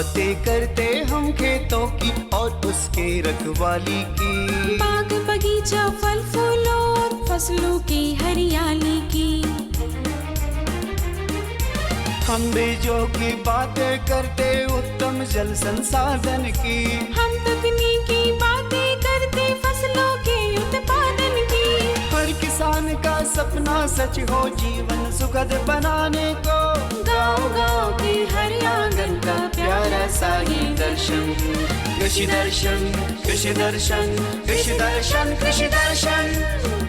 बातें करते हम खेतों की और उसके रखवाली की। बाग बगीचा फल फूलों और फसलों की हरियाली की। हम बीजों की बातें करते उत्तम जल संसाधन की। हम तकनीकी बातें करते फसलों के उत्पादन की। हर किसान का सपना सच हो जीवन सुखद बनाने को। गाँव-गाँव के हर आंगन का प्यारा सा ये दर्शन। कृषि दर्शन, कृषि दर्शन, कृषि दर्शन, कृषि दर्शन,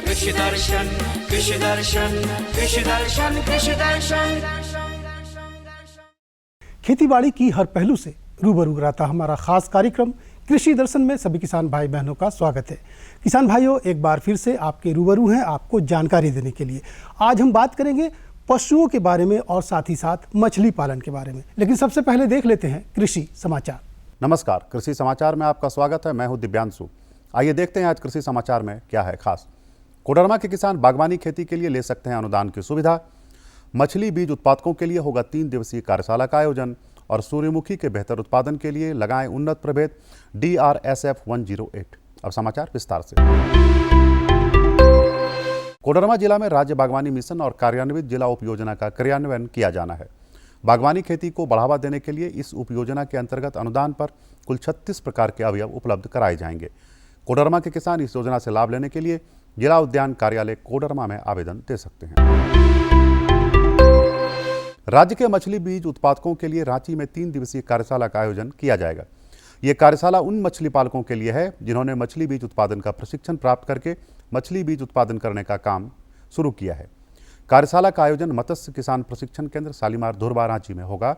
कृषि दर्शन, कृषि दर्शन, कृषि दर्शन, कृषि दर्शन। खेतीबाड़ी की हर पहलू से रूबरू कराता हमारा खास कार्यक्रम कृषि दर्शन में सभी किसान भाई बहनों का स्वागत है। किसान भाइयों, एक बार फिर से आपके रूबरू हैं आपको जानकारी देने के लिए। आज हम बात करेंगे पशुओं के बारे में और साथ ही साथ मछली पालन के बारे में, लेकिन सबसे पहले देख लेते हैं कृषि समाचार। नमस्कार, कृषि समाचार में आपका स्वागत है। मैं हूं दिव्यांशु। आइए देखते हैं आज कृषि समाचार में क्या है खास। कोडरमा के किसान बागवानी खेती के लिए ले सकते हैं अनुदान की सुविधा। मछली बीज उत्पादकों के लिए होगा 3 दिवसीय कार्यशाला का आयोजन और सूर्यमुखी के बेहतर उत्पादन के लिए लगाएं उन्नत प्रभेद DRSF 108। अब समाचार विस्तार से। कोडरमा जिला में राज्य बागवानी मिशन और कार्यान्वित जिला उपयोजना का क्रियान्वयन किया जाना है। बागवानी खेती को बढ़ावा देने के लिए इस उपयोजना के अंतर्गत अनुदान पर कुल 36 प्रकार के अवयव उपलब्ध कराए जाएंगे। कोडरमा के किसान इस योजना से लाभ लेने के लिए जिला उद्यान कार्यालय कोडरमा में आवेदन दे सकते हैं। राज्य के मछली बीज उत्पादकों के लिए रांची में 3 दिवसीय कार्यशाला का आयोजन किया जाएगा। ये कार्यशाला उन मछली पालकों के लिए है जिन्होंने मछली बीज उत्पादन का प्रशिक्षण प्राप्त करके मछली बीज उत्पादन करने का काम शुरू किया है। कार्यशाला का आयोजन मत्स्य किसान प्रशिक्षण केंद्र शालीमार धुरबा रांची में होगा।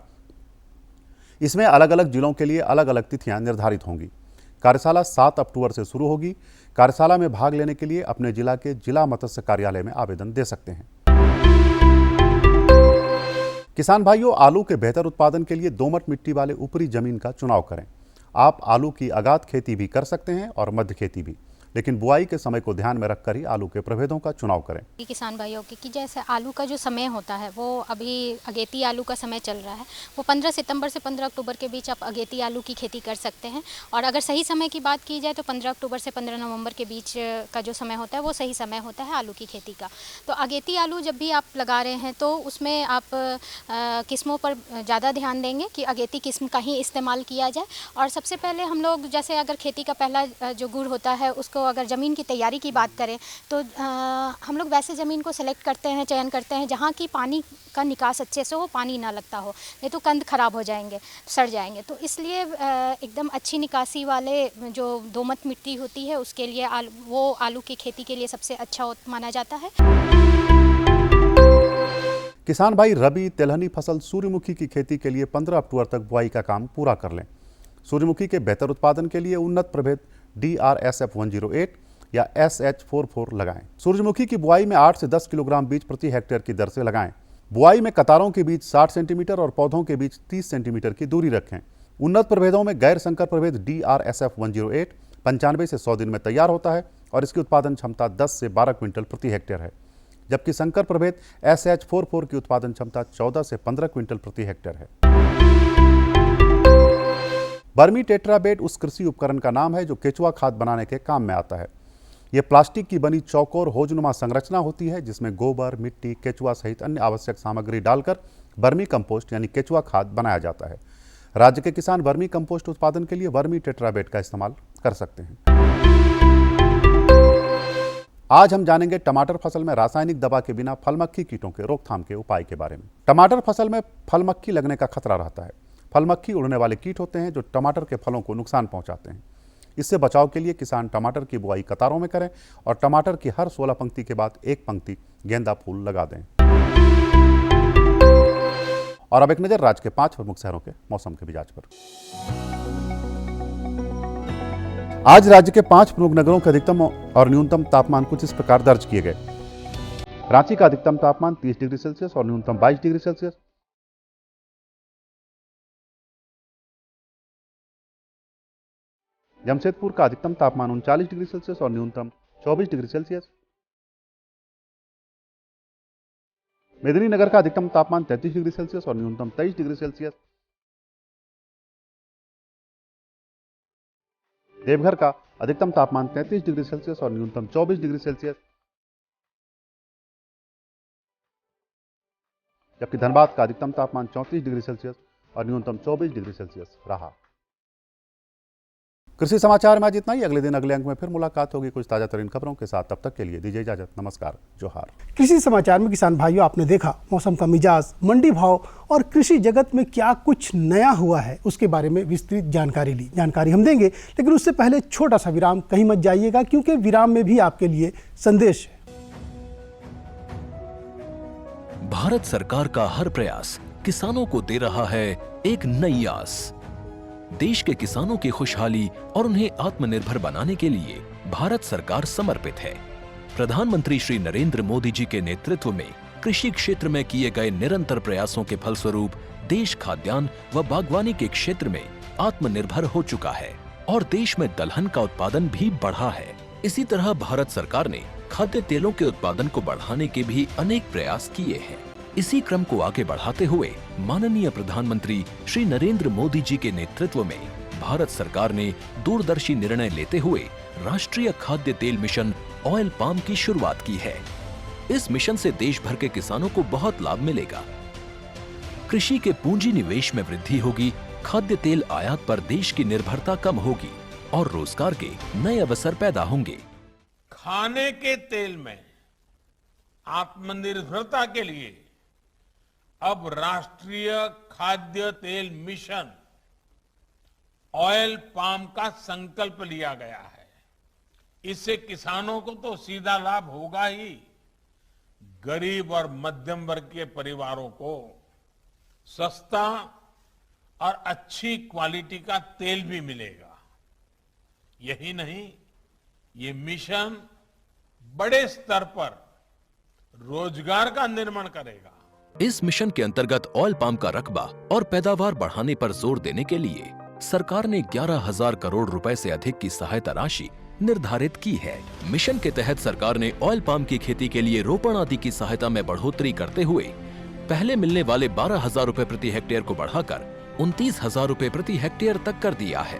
इसमें अलग अलग जिलों के लिए अलग अलग तिथियां निर्धारित होंगी। कार्यशाला 7 अक्टूबर से शुरू होगी। कार्यशाला में भाग लेने के लिए अपने जिला के जिला मत्स्य कार्यालय में आवेदन दे सकते हैं। किसान भाइयों, आलू के बेहतर उत्पादन के लिए दोमट मिट्टी वाले ऊपरी जमीन का चुनाव करें। आप आलू की आगात खेती भी कर सकते हैं और मध्य खेती भी, लेकिन बुआई के समय को ध्यान में रखकर ही आलू के प्रभेदों का चुनाव करें। किसान भाइयों की जैसे आलू का जो समय होता है वो अभी अगेती आलू का समय चल रहा है, वो 15 सितंबर से 15 अक्टूबर के बीच आप अगेती आलू की खेती कर सकते हैं। और अगर सही समय की बात की जाए तो 15 अक्टूबर से 15 नवंबर के बीच का जो समय होता है वो सही समय होता है आलू की खेती का। तो अगेती आलू जब भी आप लगा रहे हैं तो उसमें आप किस्मों पर ज़्यादा ध्यान देंगे कि अगेती किस्म का ही इस्तेमाल किया जाए। और सबसे पहले हम लोग जैसे अगर खेती का पहला जो गुड़ होता है उसको अगर ज़मीन की तैयारी की बात करें तो हम लोग वैसे ज़मीन को सेलेक्ट करते हैं, चयन करते हैं जहाँ की पानी का निकास अच्छे से हो, पानी ना लगता हो, नहीं तो कंद खराब हो जाएंगे, सड़ जाएंगे। तो इसलिए एकदम अच्छी निकासी वाले जो दोमट मिट्टी होती है उसके लिए वो आलू की खेती के लिए सबसे अच्छा माना जाता है। किसान भाई रबी तिलहनी फसल सूर्यमुखी की खेती के लिए 15 अक्टूबर तक बुआई का काम पूरा कर लें। सूर्यमुखी के बेहतर उत्पादन के लिए उन्नत प्रभेद DRSF 108 या SH44 लगाएं। सूर्यमुखी की बुआई में 8 से 10 किलोग्राम बीज प्रति हेक्टेयर की दर से लगाएं। बुआई में कतारों के बीच 60 सेंटीमीटर और पौधों के बीच 30 सेंटीमीटर की दूरी रखें। उन्नत प्रभेदों में गैर संकर प्रभेद DRSF 108 95 से 100 दिन में तैयार होता है और इसकी उत्पादन क्षमता 10 से 12 क्विंटल प्रति हेक्टेयर है, जबकि संकर प्रभेद SH44 की उत्पादन क्षमता 14 से 15 क्विंटल प्रति हेक्टेयर है। बर्मी टेट्राबेट उस कृषि उपकरण का नाम है जो केचुआ खाद बनाने के काम में आता है। यह प्लास्टिक की बनी चौकोर होजनुमा संरचना होती है जिसमें गोबर, मिट्टी, केचुआ सहित अन्य आवश्यक सामग्री डालकर बर्मी कंपोस्ट यानी केचुआ खाद बनाया जाता है। राज्य के किसान बर्मी कंपोस्ट उत्पादन के लिए बर्मी टेट्राबेट का इस्तेमाल कर सकते हैं। आज हम जानेंगे टमाटर फसल में रासायनिक दवा के बिना फल मक्खी कीटों के रोकथाम के उपाय के बारे में। टमाटर फसल में फल मक्खी लगने का खतरा रहता है। फल मक्खी उड़ने वाले कीट होते हैं जो टमाटर के फलों को नुकसान पहुंचाते हैं। इससे बचाव के लिए किसान टमाटर की बुआई कतारों में करें और टमाटर की हर 16 पंक्ति के बाद एक पंक्ति गेंदा फूल लगा दें। और अब एक नजर राज्य के 5 प्रमुख शहरों के मौसम के मिजाज पर। आज राज्य के 5 प्रमुख नगरों के अधिकतम और न्यूनतम तापमान कुछ इस प्रकार दर्ज किए गए। रांची का अधिकतम तापमान 30 डिग्री सेल्सियस और न्यूनतम 22 डिग्री सेल्सियस। जमशेदपुर का अधिकतम तापमान 39 डिग्री सेल्सियस और न्यूनतम 24 डिग्री सेल्सियस। मेदिनीनगर का अधिकतम तापमान 33 डिग्री सेल्सियस और न्यूनतम 23 डिग्री सेल्सियस। देवघर का अधिकतम तापमान 33 डिग्री सेल्सियस और न्यूनतम 24 डिग्री सेल्सियस, जबकि धनबाद का अधिकतम तापमान 34 डिग्री सेल्सियस और न्यूनतम 24 डिग्री सेल्सियस रहा। कृषि समाचार में आज इतना ही। अगले दिन अगले अंक में फिर मुलाकात होगी कुछ ताजा तरीन खबरों के साथ। तब तक के लिए दीजिए इजाजत। नमस्कार, जोहार। कृषि समाचार में किसान भाइयों, आपने देखा मौसम का मिजाज, मंडी भाव और कृषि जगत में क्या कुछ नया हुआ है, उसके बारे में विस्तृत जानकारी ली। जानकारी हम देंगे, लेकिन उससे पहले छोटा सा विराम, कहीं मत जाइएगा, क्योंकि विराम में भी आपके लिए संदेश है। भारत सरकार का हर प्रयास किसानों को दे रहा है एक नई आस। देश के किसानों की खुशहाली और उन्हें आत्मनिर्भर बनाने के लिए भारत सरकार समर्पित है। प्रधानमंत्री श्री नरेंद्र मोदी जी के नेतृत्व में कृषि क्षेत्र में किए गए निरंतर प्रयासों के फलस्वरूप देश खाद्यान्न व बागवानी के क्षेत्र में आत्मनिर्भर हो चुका है और देश में दलहन का उत्पादन भी बढ़ा है। इसी तरह भारत सरकार ने खाद्य तेलों के उत्पादन को बढ़ाने के भी अनेक प्रयास किए हैं। इसी क्रम को आगे बढ़ाते हुए माननीय प्रधानमंत्री श्री नरेंद्र मोदी जी के नेतृत्व में भारत सरकार ने दूरदर्शी निर्णय लेते हुए राष्ट्रीय खाद्य तेल मिशन ऑयल पाम की शुरुआत की है। इस मिशन से देश भर के किसानों को बहुत लाभ मिलेगा। कृषि के पूंजी निवेश में वृद्धि होगी, खाद्य तेल आयात पर देश की निर्भरता कम होगी और रोजगार के नए अवसर पैदा होंगे। खाने के तेल में आत्मनिर्भरता के लिए अब राष्ट्रीय खाद्य तेल मिशन ऑयल पाम का संकल्प लिया गया है। इससे किसानों को तो सीधा लाभ होगा ही, गरीब और मध्यम वर्ग के परिवारों को सस्ता और अच्छी क्वालिटी का तेल भी मिलेगा। यही नहीं, ये मिशन बड़े स्तर पर रोजगार का निर्माण करेगा। इस मिशन के अंतर्गत ऑयल पाम का रकबा और पैदावार बढ़ाने पर जोर देने के लिए सरकार ने 11,000 करोड़ रुपए से अधिक की सहायता राशि निर्धारित की है। मिशन के तहत सरकार ने ऑयल पाम की खेती के लिए रोपण आदि की सहायता में बढ़ोतरी करते हुए पहले मिलने वाले 12,000 रुपए प्रति हेक्टेयर को बढ़ाकर 29,000 रुपए प्रति हेक्टेयर तक कर दिया है।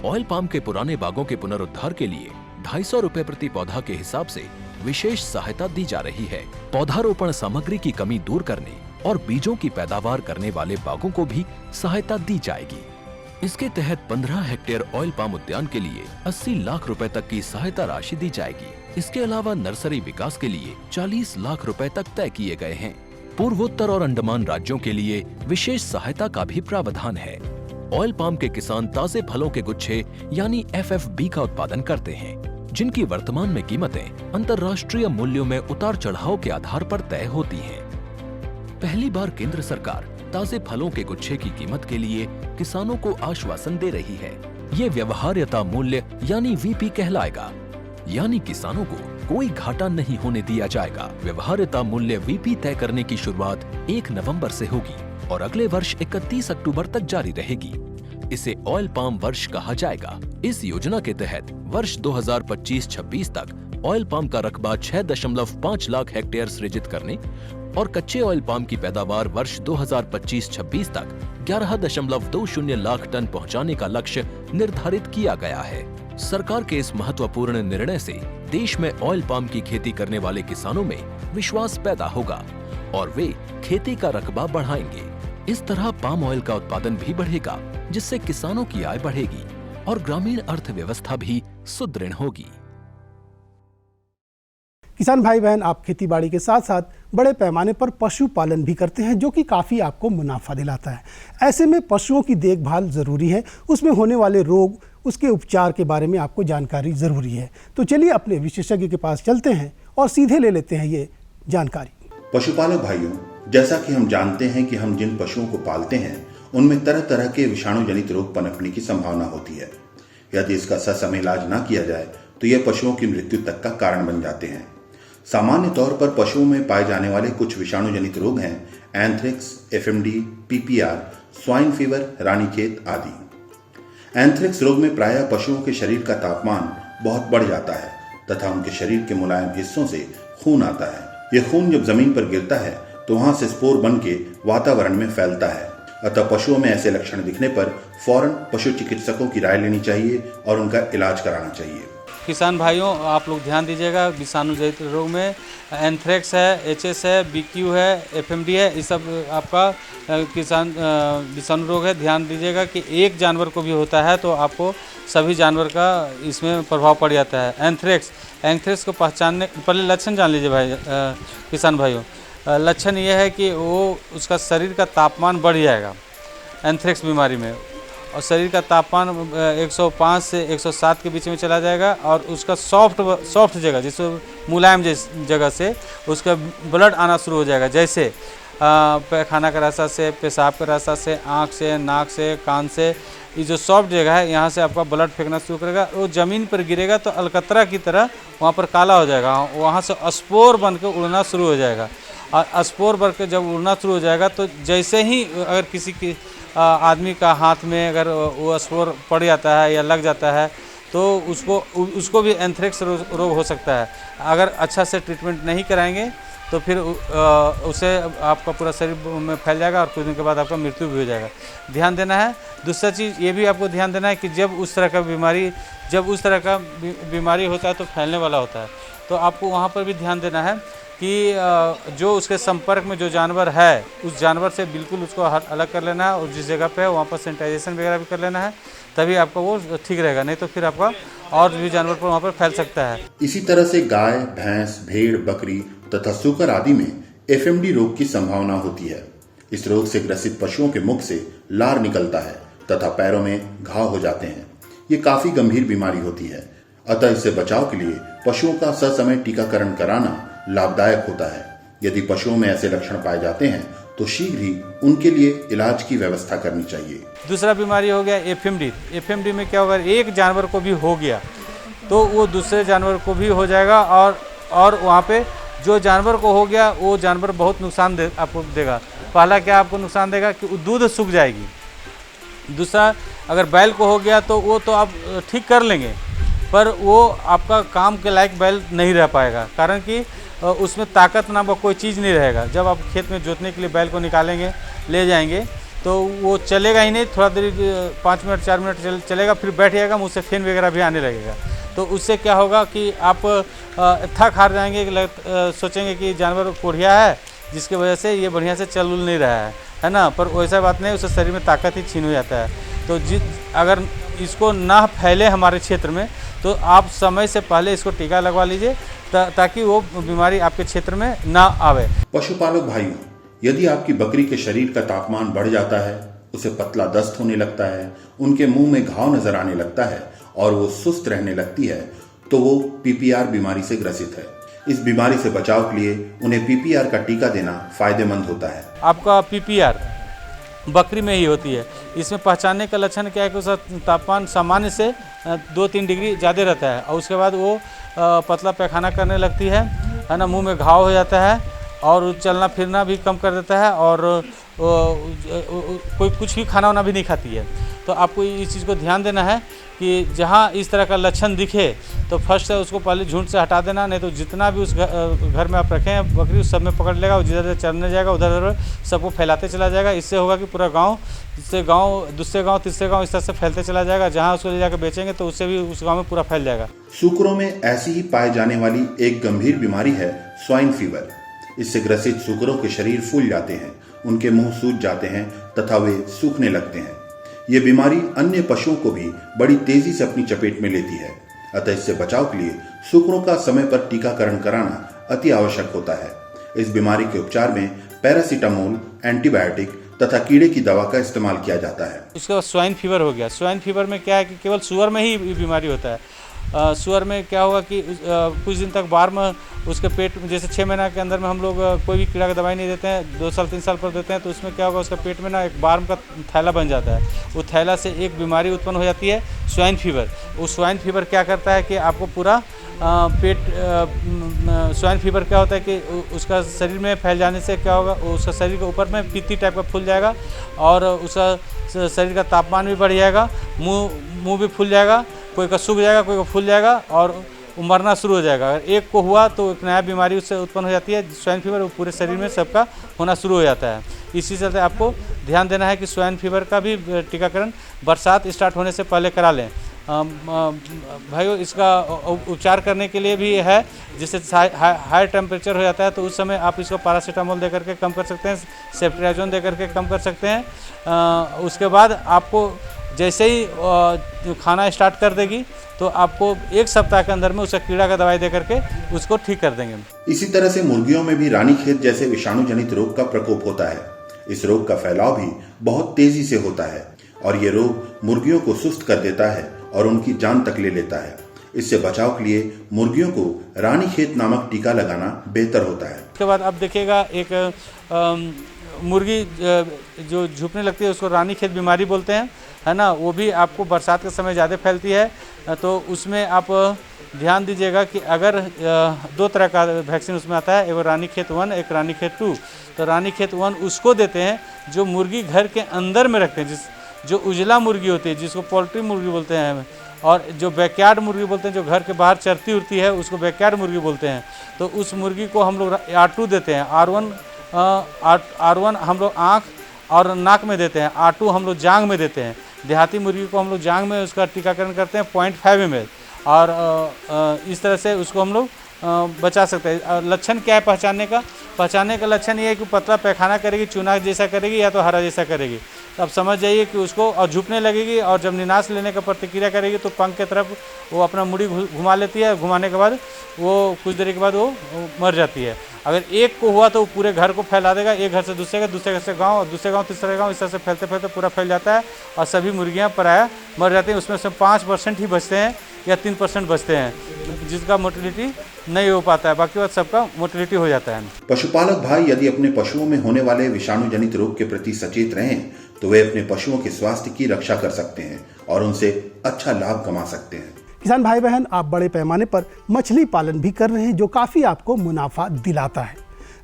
ऑयल पाम के पुराने बागों के पुनरुद्धार के लिए 250 रुपए प्रति पौधा के हिसाब से विशेष सहायता दी जा रही है। पौधारोपण सामग्री की कमी दूर करने और बीजों की पैदावार करने वाले बागों को भी सहायता दी जाएगी। इसके तहत 15 हेक्टेयर ऑयल पाम उद्यान के लिए 80 लाख रुपए तक की सहायता राशि दी जाएगी। इसके अलावा नर्सरी विकास के लिए 40 लाख रुपए तक तय किए गए हैं। पूर्वोत्तर और अंडमान राज्यों के लिए विशेष सहायता का भी प्रावधान है। ऑयल पाम के किसान ताजे फलों के गुच्छे यानी FFB का उत्पादन करते हैं, जिनकी वर्तमान में कीमतें अंतर्राष्ट्रीय मूल्यों में उतार चढ़ाव के आधार पर तय होती हैं। पहली बार केंद्र सरकार ताजे फलों के गुच्छे की कीमत के लिए किसानों को आश्वासन दे रही है। ये व्यवहार्यता मूल्य यानी VP कहलाएगा, यानी किसानों को कोई घाटा नहीं होने दिया जाएगा। व्यवहार्यता मूल्य VP तय करने की शुरुआत 1 नवंबर से होगी और अगले वर्ष 31 अक्टूबर तक जारी रहेगी। इसे ऑयल पाम वर्ष कहा जाएगा। इस योजना के तहत वर्ष 2025-26 तक ऑयल पाम का रकबा 6.5 लाख हेक्टेयर सृजित करने और कच्चे ऑयल पाम की पैदावार वर्ष 2025-26 तक 11.20 लाख टन पहुंचाने का लक्ष्य निर्धारित किया गया है। सरकार के इस महत्वपूर्ण निर्णय से देश में ऑयल पाम की खेती करने वाले किसानों में विश्वास पैदा होगा और वे खेती का रकबा बढ़ाएंगे। इस तरह पाम ऑयल का उत्पादन भी बढ़ेगा, जिससे किसानों की आय बढ़ेगी और ग्रामीण अर्थव्यवस्था भी सुदृढ़ होगी। किसान भाई बहन, आप खेतीबाड़ी के साथ साथ बड़े पैमाने पर पशुपालन भी करते हैं, जो कि काफ़ी आपको मुनाफा दिलाता है। ऐसे में पशुओं की देखभाल ज़रूरी है, उसमें होने वाले रोग, उसके उपचार के बारे में आपको जानकारी ज़रूरी है। तो चलिए अपने विशेषज्ञ के पास चलते हैं और सीधे ले लेते हैं ये जानकारी। पशुपालक भाइयों, जैसा कि हम जानते हैं कि हम जिन पशुओं को पालते हैं उनमें तरह तरह के विषाणु जनित रोग पनपने की संभावना होती है। यदि इसका ससमय इलाज न किया जाए तो ये पशुओं की मृत्यु तक का कारण बन जाते हैं। सामान्य तौर पर पशुओं में पाए जाने वाले कुछ विषाणु जनित रोग हैं anthrax, FMD, PPR, swine fever, Ranikhet आदि। एंथ्रेक्स रोग में प्रायः पशुओं के शरीर का तापमान बहुत बढ़ जाता है तथा उनके शरीर के मुलायम हिस्सों से खून आता है। यह खून जब जमीन पर गिरता है तो वहां से स्पोर बन के वातावरण में फैलता है। अतः पशुओं में ऐसे लक्षण दिखने पर फौरन पशु चिकित्सकों की राय लेनी चाहिए और उनका इलाज कराना चाहिए। किसान भाइयों, आप लोग ध्यान दीजिएगा, विषाणु जनित रोग में एंथ्रेक्स है, एचएस है, बीक्यू है, एफएमडी है, ये सब आपका विषाणु रोग है। ध्यान दीजिएगा कि एक जानवर को भी होता है तो आपको सभी जानवर का इसमें प्रभाव पड़ जाता है। एंथ्रेक्स को पहचानने पहले लक्षण जान लीजिए भाई, किसान भाइयों। लक्षण ये है कि वो उसका शरीर का तापमान बढ़ जाएगा एंथ्रेक्स बीमारी में, और शरीर का तापमान 105 से 107 के बीच में चला जाएगा, और उसका सॉफ्ट जगह, जिसको मुलायम जगह से उसका ब्लड आना शुरू हो जाएगा, जैसे पैखाना का रास्ता से, पेशाब का रास्ता से, आँख से, नाक से, कान से। ये जो सॉफ्ट जगह है यहाँ से आपका ब्लड फेंकना शुरू करेगा। वो ज़मीन पर गिरेगा तो अलकतरा की तरह वहाँ पर काला हो जाएगा, वहाँ से स्पोर बन के उड़ना शुरू हो जाएगा। और स्पोर बन के जब उड़ना शुरू हो जाएगा तो जैसे ही अगर किसी की आदमी का हाथ में अगर वो स्पोर पड़ जाता है या लग जाता है तो उसको भी एंथ्रेक्स रोग हो सकता है। अगर अच्छा से ट्रीटमेंट नहीं कराएंगे तो फिर उसे आपका पूरा शरीर में फैल जाएगा और कुछ दिन के बाद आपका मृत्यु भी हो जाएगा। ध्यान देना है। दूसरा चीज़ ये भी आपको ध्यान देना है कि जब उस तरह का बीमारी होता है तो फैलने वाला होता है, तो आपको वहाँ पर भी ध्यान देना है कि जो उसके संपर्क में जो जानवर है उस जानवर से बिल्कुल उसको अलग कर लेना है, और जिस जगह पे है वहाँ पर सैनिटाइजेशन वगैरह भी कर लेना है, तभी आपका वो ठीक रहेगा, नहीं तो फिर आपका और भी जानवर पर वहाँ पर फैल सकता है। इसी तरह से गाय, भैंस, भेड़, बकरी तथा सूकर आदि में एफएमडी रोग की संभावना होती है। इस रोग से ग्रसित पशुओं के मुख से लार निकलता है तथा पैरों में घाव हो जाते हैं। ये काफी गंभीर बीमारी होती है, अतः इससे बचाव के लिए पशुओं का ससमय टीकाकरण कराना लाभदायक होता है। यदि पशुओं में ऐसे लक्षण पाए जाते हैं तो शीघ्र ही उनके लिए इलाज की व्यवस्था करनी चाहिए। दूसरा बीमारी हो गया एफएमडी। एफएमडी में क्या होगा, एक जानवर को भी हो गया तो वो दूसरे जानवर को भी हो जाएगा, और वहाँ पे जो जानवर को हो गया वो जानवर बहुत नुकसान आपको देगा। पहला क्या आपको नुकसान देगा कि दूध सूख जाएगी। दूसरा, अगर बैल को हो गया तो वो तो आप ठीक कर लेंगे, पर वो आपका काम के लायक बैल नहीं रह पाएगा, कारण कि उसमें ताकत नाम का कोई चीज़ नहीं रहेगा। जब आप खेत में जोतने के लिए बैल को निकालेंगे, ले जाएंगे, तो वो चलेगा ही नहीं। थोड़ा देर 5 मिनट 4 मिनट चलेगा, फिर बैठ जाएगा, मुँह से फेन वगैरह भी आने लगेगा। तो उससे क्या होगा कि आप थक हार जाएंगे, सोचेंगे कि जानवर कोढ़िया है जिसकी वजह से ये बढ़िया से चल उल नहीं रहा है ना, पर वैसा बात नहीं, उससे शरीर में ताकत ही छीन हो जाता है। तो अगर इसको ना फैले हमारे क्षेत्र में तो आप समय से पहले इसको टीका लगवा लीजिए ताकि वो बीमारी आपके क्षेत्र में ना आवे। पशुपालक भाइयों, यदि आपकी बकरी के शरीर का तापमान बढ़ जाता है, उसे पतला दस्त होने लगता है, उनके मुंह में घाव नजर आने लगता है और वो सुस्त रहने लगती है, तो वो पीपीआर बीमारी से ग्रसित है। इस बीमारी से बचाव के लिए उन्हें पीपीआर का टीका देना फायदेमंद होता है। आपका पीपीआर बकरी में ही होती है। इसमें पहचानने का लक्षण क्या है कि उसका तापमान सामान्य से 2-3 डिग्री ज़्यादा रहता है, और उसके बाद वो पतला पैखाना करने लगती है ना, मुंह में घाव हो जाता है और चलना फिरना भी कम कर देता है, और कोई कुछ भी खाना वाना भी नहीं खाती है। तो आपको इस चीज़ को ध्यान देना है कि जहाँ इस तरह का लक्षण दिखे तो फर्स्ट है उसको पहले झुंड से हटा देना, नहीं तो जितना भी उस घर में आप रखे हैं बकरी उस सब में पकड़ लेगा, जिधर चरने जाएगा उधर सबको फैलाते चला जाएगा। इससे होगा कि पूरा गांव से गांव, दूसरे गांव, तीसरे गांव, इस तरह से फैलते चला जाएगा। जहां उसको ले जाकर बेचेंगे तो उससे भी उस गांव में पूरा फैल जाएगा। सूकरों में ऐसी ही पाए जाने वाली एक गंभीर बीमारी है स्वाइन फीवर। इससे ग्रसित सूकरों के शरीर फूल जाते हैं, उनके मुंह सूज जाते हैं तथा वे सूखने लगते हैं। ये बीमारी अन्य पशुओं को भी बड़ी तेजी से अपनी चपेट में लेती है, अतः इससे बचाव के लिए सूकरों का समय पर टीकाकरण कराना अति आवश्यक होता है। इस बीमारी के उपचार में पैरासीटामोल, एंटीबायोटिक तथा कीड़े की दवा का इस्तेमाल किया जाता है। उसके बाद स्वाइन फीवर हो गया। स्वाइन फीवर में क्या है कि केवल सुअर में ही बीमारी होता है। सुअर में क्या होगा कि कुछ दिन तक बार्म उसके पेट में, जैसे 6 महीना के अंदर में हम लोग कोई भी कीड़ा का दवाई नहीं देते हैं, 2 साल 3 साल पर देते हैं, तो उसमें क्या होगा, उसका पेट में ना एक बार्म का थैला बन जाता है। वो थैला से एक बीमारी उत्पन्न हो जाती है, स्वाइन फीवर। वो स्वाइन फीवर क्या करता है कि आपको पूरा स्वाइन फीवर क्या होता है कि उसका शरीर में फैल जाने से क्या होगा, उसका शरीर के ऊपर में पीती टाइप का फूल जाएगा और उसका शरीर का तापमान भी बढ़ जाएगा, मुंह भी फूल जाएगा, कोई का सूख जाएगा, कोई का फूल जाएगा, और वो मरना शुरू हो जाएगा। अगर एक को हुआ तो एक नया बीमारी उससे उत्पन्न हो जाती है, स्वाइन फीवर, वो पूरे शरीर में सबका होना शुरू हो जाता है। इसी से आपको ध्यान देना है कि स्वाइन फीवर का भी टीकाकरण बरसात स्टार्ट होने से पहले करा लें। भाइयों, इसका उपचार करने के लिए भी है, जिससे हाई टेम्परेचर हो जाता है तो उस समय आप इसको पैरासीटामोल दे करके कम कर सकते हैं, सेफ्ट्रियाजोन दे करके कम कर सकते हैं। उसके बाद आपको जैसे ही खाना स्टार्ट कर देगी तो आपको 1 सप्ताह के अंदर में उसका कीड़ा का दवाई दे करके उसको ठीक कर देंगे। इसी तरह से मुर्गियों में भी रानीखेत जैसे विषाणु जनित रोग का प्रकोप होता है। इस रोग का फैलाव भी बहुत तेजी से होता है और ये रोग मुर्गियों को सुस्त कर देता है और उनकी जान तक ले लेता है। इससे बचाव के लिए मुर्गियों को रानीखेत नामक टीका लगाना बेहतर होता है। उसके बाद आप देखिएगा एक मुर्गी जो झुकने लगती है उसको रानीखेत बीमारी बोलते हैं, है ना। वो भी आपको बरसात के समय ज़्यादा फैलती है, तो उसमें आप ध्यान दीजिएगा कि अगर 2 तरह का वैक्सीन उसमें आता है, एक रानीखेत 1, एक रानीखेत 2। तो रानीखेत 1 उसको देते हैं जो मुर्गी घर के अंदर में रखते हैं, जो उजला मुर्गी होती है, जिसको पोल्ट्री मुर्गी बोलते हैं, और जो बैकयार्ड मुर्गी बोलते हैं, जो घर के बाहर चरती उड़ती है, उसको बैकयार्ड मुर्गी बोलते हैं। तो उस मुर्गी को हम लोग R2 देते हैं। R1 हम लोग आँख और नाक में देते हैं, R2 हम लोग जांघ में देते हैं। देहाती मुर्गी को हम लोग जांघ में उसका टीकाकरण करते हैं 0.5 ml, और इस तरह से उसको हम लोग बचा सकते हैं। लक्षण क्या है पहचानने का लक्षण ये है कि पतला पैखाना करेगी, चूना जैसा करेगी या तो हरा जैसा करेगी। तो आप समझ जाइए कि उसको और झुकने लगेगी, और जब निनास लेने का प्रतिक्रिया करेगी तो पंख की तरफ वो अपना मुड़ी घुमा लेती है। घुमाने के बाद वो कुछ देर के बाद वो मर जाती है। अगर एक को हुआ तो वो पूरे घर को फैला देगा, एक घर से दूसरे घर से गाँव, और दूसरे गाँव तीसरे गाँव, इस तरह से फैलते फैलते पूरा फैल जाता है और सभी मुर्गियाँ पराया मर जाती हैं। उसमें से 5% ही बचते हैं या 3% बचते हैं जिसका मोटिलिटी नहीं हो पाता है, बाकी बात सबका मोटिलिटी हो जाता है। पशुपालक भाई यदि अपने पशुओं में होने वाले विषाणु जनित रोग के प्रति सचेत रहें तो वे अपने पशुओं के स्वास्थ्य की रक्षा कर सकते हैं और उनसे अच्छा लाभ कमा सकते हैं। किसान भाई बहन, आप बड़े पैमाने पर मछली पालन भी कर रहे हैं जो काफ़ी आपको मुनाफा दिलाता है।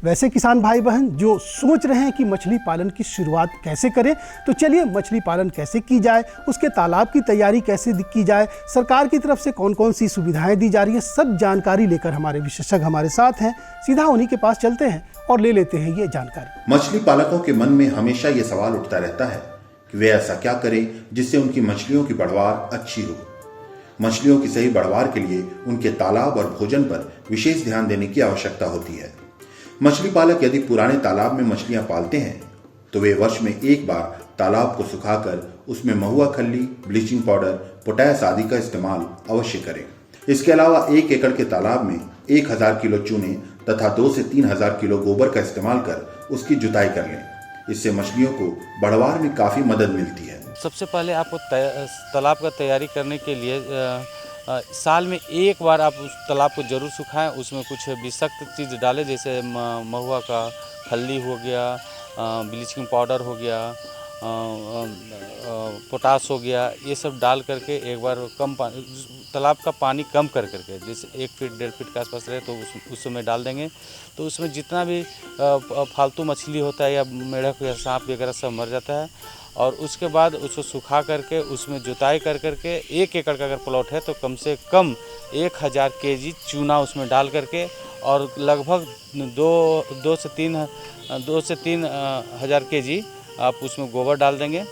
वैसे किसान भाई बहन जो सोच रहे हैं कि मछली पालन की शुरुआत कैसे करें, तो चलिए मछली पालन कैसे की जाए, उसके तालाब की तैयारी कैसे की जाए, सरकार की तरफ से कौन कौन सी सुविधाएं दी जा रही है, सब जानकारी लेकर हमारे विशेषज्ञ हमारे साथ हैं। सीधा उन्हीं के पास चलते हैं और ले लेते हैं ये जानकारी। मछली पालकों के मन में हमेशा ये सवाल उठता रहता है कि वे ऐसा क्या करें जिससे उनकी मछलियों की बढ़वार अच्छी हो। मछलियों की सही बढ़वार के लिए उनके तालाब और भोजन पर विशेष ध्यान देने की आवश्यकता होती है। मछली पालक यदि पुराने तालाब में मछलियां पालते हैं तो वे वर्ष में एक बार तालाब को सुखाकर उसमें महुआ खल्ली, ब्लीचिंग पाउडर, पोटैश आदि का इस्तेमाल अवश्य करें। इसके अलावा 1 एकड़ के तालाब में 1000 किलो चूने तथा 2 से 3000 किलो गोबर का इस्तेमाल कर उसकी जुताई कर लें। इससे मछलियों को बढ़वार में काफी मदद मिलती है। सबसे पहले आपको तालाब का तैयारी करने के लिए साल में एक बार आप उस तालाब को जरूर सुखाएं। उसमें कुछ विषाक्त चीज़ डालें, जैसे महुआ का खल्ली हो गया, ब्लीचिंग पाउडर हो गया, पोटास हो गया, ये सब डाल करके एक बार कम पानी, तालाब का पानी कम कर करके, जैसे 1 फीट 1.5 फीट के आसपास रहे तो उस समय डाल देंगे। तो उसमें जितना भी फालतू मछली होता है या मेढक या सांप वगैरह सब मर जाता है। और उसके बाद उसको सुखा करके उसमें जुताई कर करके 1 एकड़ का अगर प्लॉट है तो कम से कम 1000 केजी चूना उसमें डाल करके और लगभग 2 से 3 हज़ार केजी आप उसमें गोबर डाल देंगे।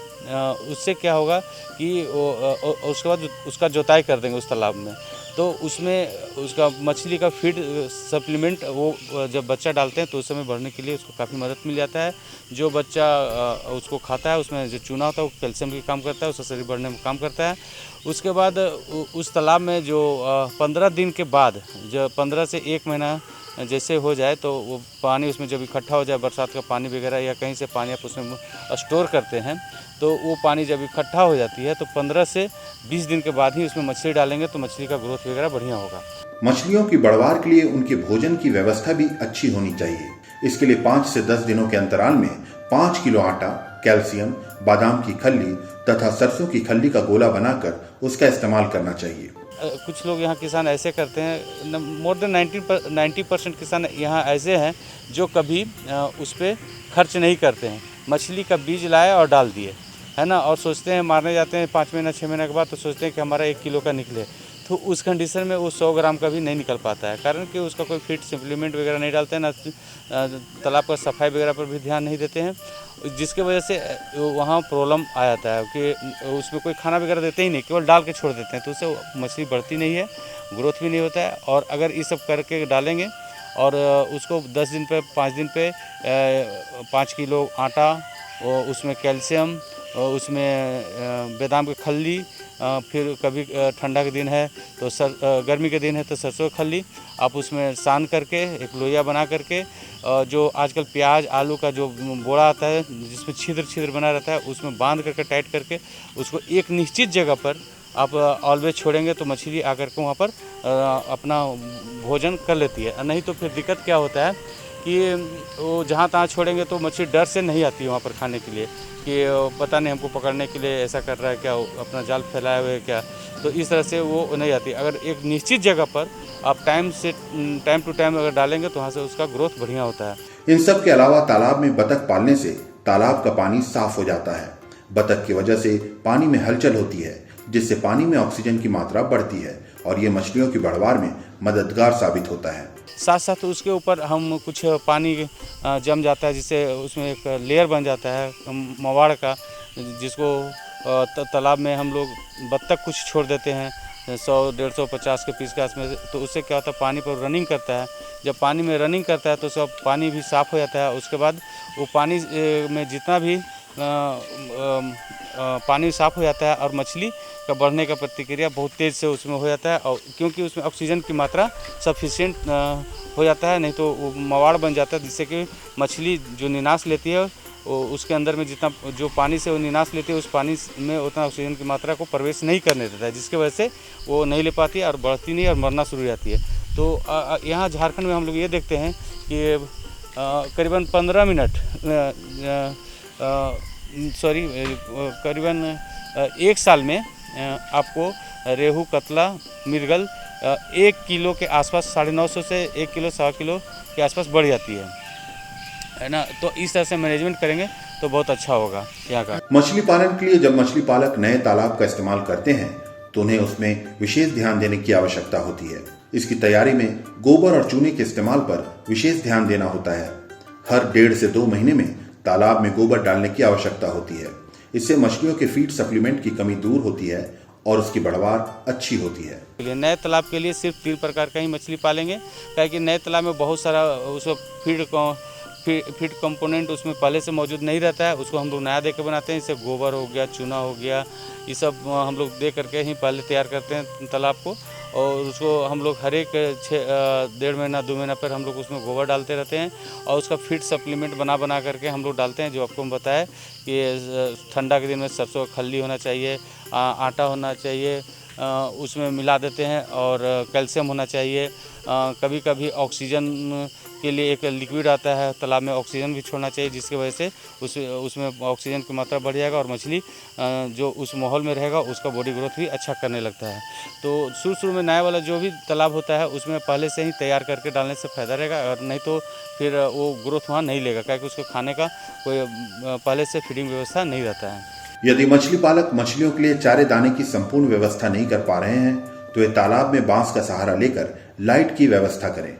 उससे क्या होगा कि उसके बाद उसका जुताई कर देंगे उस तालाब में, तो उसमें उसका मछली का फीड सप्लीमेंट वो जब बच्चा डालते हैं तो उस समय बढ़ने के लिए उसको काफ़ी मदद मिल जाता है। जो बच्चा उसको खाता है उसमें जो चूना होता है वो कैल्शियम का काम करता है, उसका शरीर बढ़ने में काम करता है। उसके बाद उस तालाब में जो 15 दिन के बाद, जो 15 से 1 महीना जैसे हो जाए तो वो पानी उसमें जब इकट्ठा हो जाए, बरसात का पानी वगैरह या कहीं से पानी आप उसमें स्टोर करते हैं, तो वो पानी जब इकट्ठा हो जाती है तो 15 से 20 दिन के बाद ही उसमें मछली डालेंगे तो मछली का ग्रोथ वगैरह बढ़िया होगा। मछलियों की बढ़वार के लिए उनके भोजन की व्यवस्था भी अच्छी होनी चाहिए। इसके लिए 5 से 10 दिनों के अंतराल में 5 किलो आटा, कैल्शियम, बादाम की खल्ली तथा सरसों की खल्ली का गोला बनाकर उसका इस्तेमाल करना चाहिए। कुछ लोग यहाँ किसान ऐसे करते हैं, मोर देन 90% किसान यहाँ ऐसे हैं जो कभी उस पर खर्च नहीं करते हैं। मछली का बीज लाए और डाल दिए, है ना, और सोचते हैं मारने जाते हैं 5 महीना 6 महीने के बाद तो सोचते हैं कि हमारा 1 किलो का निकले। तो उस कंडीशन में वो 100 ग्राम का भी नहीं निकल पाता है, कारण कि उसका कोई फीड सप्लीमेंट वगैरह नहीं डालते हैं, ना तालाब का सफाई वगैरह पर भी ध्यान नहीं देते हैं, जिसके वजह से वहाँ प्रॉब्लम आ जाता है कि उसमें कोई खाना वगैरह देते ही नहीं, केवल डाल के छोड़ देते हैं, तो उससे मछली बढ़ती नहीं है, ग्रोथ भी नहीं होता है। और अगर ये सब करके डालेंगे और उसको 10 दिन पे 5 दिन पे 5 किलो आटा, और उसमें कैल्शियम, और उसमें बादाम की खल्ली, फिर कभी ठंडा के दिन है तो गर्मी के दिन है तो सरसों की खल्ली आप उसमें सान करके एक लोया बना करके, जो आजकल प्याज आलू का जो बोरा आता है जिसमें छिद्र छिद्र बना रहता है, उसमें बांध करके टाइट करके उसको एक निश्चित जगह पर आप ऑलवेज छोड़ेंगे तो मछली आकर के वहाँ पर अपना भोजन कर लेती है। नहीं तो फिर दिक्कत क्या होता है कि वो जहाँ तहाँ छोड़ेंगे तो मछली डर से नहीं आती वहाँ पर खाने के लिए, कि पता नहीं हमको पकड़ने के लिए ऐसा कर रहा है क्या, अपना जाल फैलाए हुए क्या, तो इस तरह से वो नहीं आती। अगर एक निश्चित जगह पर आप टाइम टू टाइम अगर डालेंगे तो वहाँ से उसका ग्रोथ बढ़िया होता है। इन सब के अलावा तालाब में बतख पालने से तालाब का पानी साफ हो जाता है। बतख की वजह से पानी में हलचल होती है, जिससे पानी में ऑक्सीजन की मात्रा बढ़ती है और ये मछलियों की बढ़वार में मददगार साबित होता है। साथ साथ उसके ऊपर हम कुछ पानी जम जाता है, जिससे उसमें एक लेयर बन जाता है मवाड़ का, जिसको तालाब में हम लोग बत्तख कुछ छोड़ देते हैं 100, 150, 50 के पीस के आसपास, तो उससे क्या होता है पानी पर रनिंग करता है। जब पानी में रनिंग करता है तो सब पानी भी साफ़ हो जाता है। उसके बाद वो पानी में जितना भी पानी साफ़ हो जाता है और मछली का बढ़ने का प्रतिक्रिया बहुत तेज़ से उसमें हो जाता है, और क्योंकि उसमें ऑक्सीजन की मात्रा सफिशिएंट हो जाता है, नहीं तो वो मवाड़ बन जाता है, जिससे कि मछली जो निनास लेती है वो उसके अंदर में जितना जो पानी से वो निनास लेती है उस पानी में उतना ऑक्सीजन की मात्रा को प्रवेश नहीं करने देता है, जिसकी वजह से वो नहीं ले पाती है और बढ़ती नहीं और मरना शुरू हो जाती है। तो यहाँ झारखंड में हम लोग ये देखते हैं कि करीबन 15 मिनट करीबन 1 साल में आपको रेहू, कतला, मृगल 1 किलो के आसपास 950 से 1 किलो 1.25 किलो के आसपास बढ़ जाती है ना। तो इस तरह से मैनेजमेंट करेंगे तो बहुत अच्छा होगा यहाँ का। मछली पालन के लिए जब मछली पालक नए तालाब का इस्तेमाल करते हैं तो उन्हें उसमें विशेष ध्यान देने की आवश्यकता होती है। इसकी तैयारी में गोबर और चूने के इस्तेमाल पर विशेष ध्यान देना होता है। हर 1.5 से 2 महीने में तालाब में गोबर डालने की आवश्यकता होती है। इससे मछलियों के फीड सप्लीमेंट की कमी दूर होती है और उसकी बढ़वार अच्छी होती है। नए तालाब के लिए सिर्फ 3 प्रकार का ही मछली पालेंगे, क्योंकि नए तालाब में बहुत सारा उसको फीड कंपोनेंट उसमें पहले से मौजूद नहीं रहता है, उसको हम लोग नया दे के बनाते हैं। जैसे गोबर हो गया, चूना हो गया, ये सब हम लोग दे करके ही पहले तैयार करते हैं तालाब को, और उसको हम लोग हर एक 1.5 महीना 2 महीना पर हम लोग उसमें गोबर डालते रहते हैं और उसका फीड सप्लीमेंट बना करके हम लोग डालते हैं। जो आपको हम बताया कि ठंडा के दिन में सरसों का खल्ली होना चाहिए, आटा होना चाहिए, उसमें मिला देते हैं, और कैल्शियम होना चाहिए। कभी कभी ऑक्सीजन के लिए एक लिक्विड आता है, तालाब में ऑक्सीजन भी छोड़ना चाहिए, जिसकी वजह से उसमें ऑक्सीजन की मात्रा बढ़ जाएगा और मछली जो उस माहौल में रहेगा उसका बॉडी ग्रोथ भी अच्छा करने लगता है। तो शुरू में नया वाला जो भी तालाब होता है उसमें पहले से ही तैयार करके डालने से फ़ायदा रहेगा, और नहीं तो फिर वो ग्रोथ वहाँ नहीं लेगा, क्योंकि उसको खाने का कोई पहले से फीडिंग व्यवस्था नहीं रहता है। यदि मछली पालक मछलियों के लिए चारे दाने की संपूर्ण व्यवस्था नहीं कर पा रहे हैं तो वे तालाब में बांस का सहारा लेकर लाइट की व्यवस्था करें।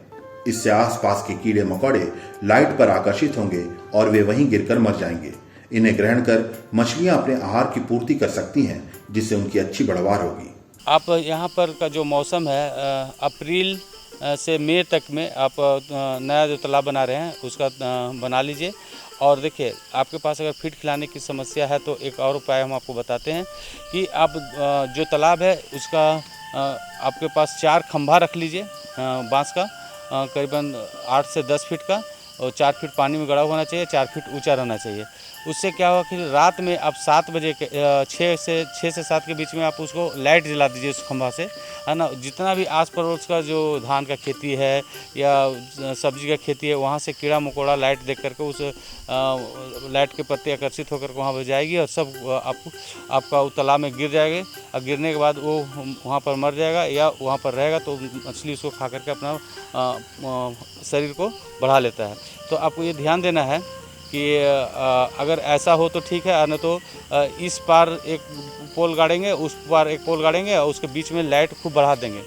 इससे आसपास के कीड़े मकोड़े लाइट पर आकर्षित होंगे और वे वहीं गिरकर मर जाएंगे। इन्हें ग्रहण कर मछलियां अपने आहार की पूर्ति कर सकती हैं, जिससे उनकी अच्छी बढ़वार होगी। आप यहाँ पर का जो मौसम है अप्रैल से मई तक में आप नया जो तालाब बना रहे हैं उसका बना लीजिए। और देखिए, आपके पास अगर फीड खिलाने की समस्या है तो एक और उपाय हम आपको बताते हैं कि आप जो तालाब है उसका आपके पास 4 खंभा रख लीजिए बांस का, करीबन 8 से 10 फीट का, और 4 फीट पानी में गड़ा होना चाहिए, 4 फीट ऊंचा रहना चाहिए। उससे क्या होगा कि रात में आप 7 बजे के 6 से 7 के बीच में आप उसको लाइट जला दीजिए उस खंभा से, है ना। जितना भी आस पड़ोस का जो धान का खेती है या सब्जी का खेती है वहाँ से कीड़ा मकोड़ा लाइट देख करके उस लाइट के प्रति आकर्षित होकर वहाँ पर जाएगी और सब आपका तालाब में गिर जाएगी, और गिरने के बाद वो वहाँ पर मर जाएगा या वहाँ पर रहेगा तो मछली उसको खा करके अपना शरीर को बढ़ा लेता है। तो आपको ये ध्यान देना है कि अगर ऐसा हो तो ठीक है, न तो इस पार एक पोल गाड़ेंगे, उस पार एक पोल गाड़ेंगे और उसके बीच में लाइट खूब बढ़ा देंगे,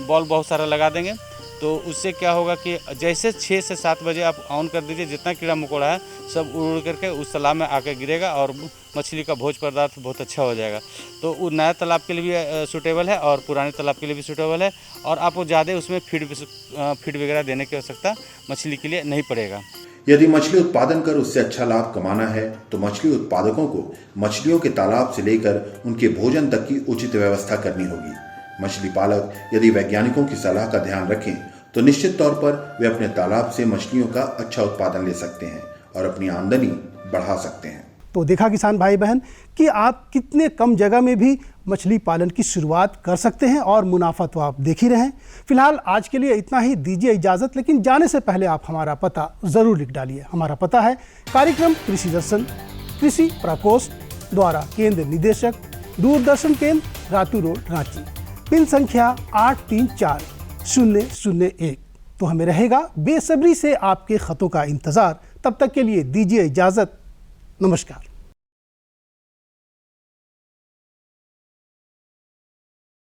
बॉल बहुत सारा लगा देंगे। तो उससे क्या होगा कि जैसे 6 से 7 बजे आप ऑन कर दीजिए, जितना कीड़ा मकोड़ा है सब उड़ करके उस तालाब में आकर गिरेगा और मछली का भोज पदार्थ बहुत अच्छा हो जाएगा। तो वो नया तालाब के लिए भी सूटेबल है और पुराने तालाब के लिए भी सूटेबल है, और आपको ज़्यादा उसमें फीड वगैरह देने की आवश्यकता मछली के लिए नहीं पड़ेगा। यदि मछली उत्पादन कर उससे अच्छा लाभ कमाना है तो मछली उत्पादकों को मछलियों के तालाब से लेकर उनके भोजन तक की उचित व्यवस्था करनी होगी। मछली पालक यदि वैज्ञानिकों की सलाह का ध्यान रखें तो निश्चित तौर पर वे अपने तालाब से मछलियों का अच्छा उत्पादन ले सकते हैं और अपनी आमदनी बढ़ा सकते हैं। तो देखा किसान भाई बहन कि आप कितने कम जगह में भी मछली पालन की शुरुआत कर सकते हैं और मुनाफा तो आप देख ही रहे हैं। फिलहाल आज के लिए इतना ही, दीजिए इजाज़त, लेकिन जाने से पहले आप हमारा पता ज़रूर लिख डालिए। हमारा पता है कार्यक्रम कृषि दर्शन, कृषि प्रकोष्ठ द्वारा केंद्र निदेशक, दूरदर्शन केंद्र, रातू रोड, रांची, पिन संख्या 834001। तो हमें रहेगा बेसब्री से आपके खतों का इंतज़ार। तब तक के लिए दीजिए इजाज़त। नमस्कार।